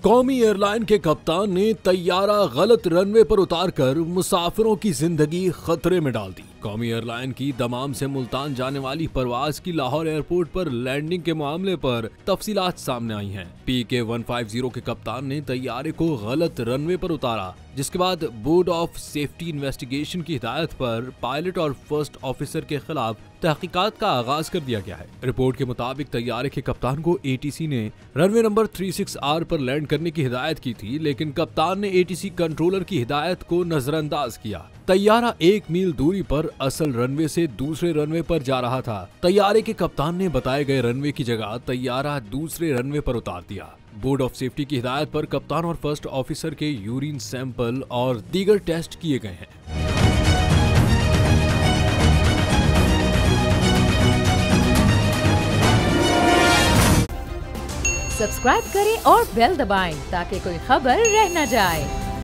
कौमी एयरलाइन के कप्तान ने तैयारा गलत रनवे पर उतारकर मुसाफिरों की जिंदगी खतरे में डाल दी। कौमी एयरलाइन की दमाम से मुल्तान जाने वाली परवाज की लाहौर एयरपोर्ट पर लैंडिंग के मामले पर तफसीलात सामने आई हैं। PK-150 के कप्तान ने तैयारे को गलत रनवे पर उतारा, जिसके बाद बोर्ड ऑफ सेफ्टी इन्वेस्टिगेशन की हिदायत पर पायलट और फर्स्ट ऑफिसर के खिलाफ तहकीकात का आगाज कर दिया गया है। रिपोर्ट के मुताबिक तैयारे के कप्तान को ATC ने रनवे नंबर 36R पर लैंड करने की हिदायत की थी, लेकिन कप्तान ने ATC कंट्रोलर की हिदायत को नजरअंदाज किया। तैयारा 1 मील दूरी पर असल रनवे से दूसरे रनवे पर जा रहा था। तैयारे के कप्तान ने बताए गए रनवे की जगह तैयारा दूसरे रनवे पर उतार दिया। बोर्ड ऑफ सेफ्टी की हिदायत पर कप्तान और फर्स्ट ऑफिसर के यूरिन सैंपल और दीगर टेस्ट किए गए हैं। सब्सक्राइब करें और बेल दबाएं ताकि कोई खबर रह न जाए।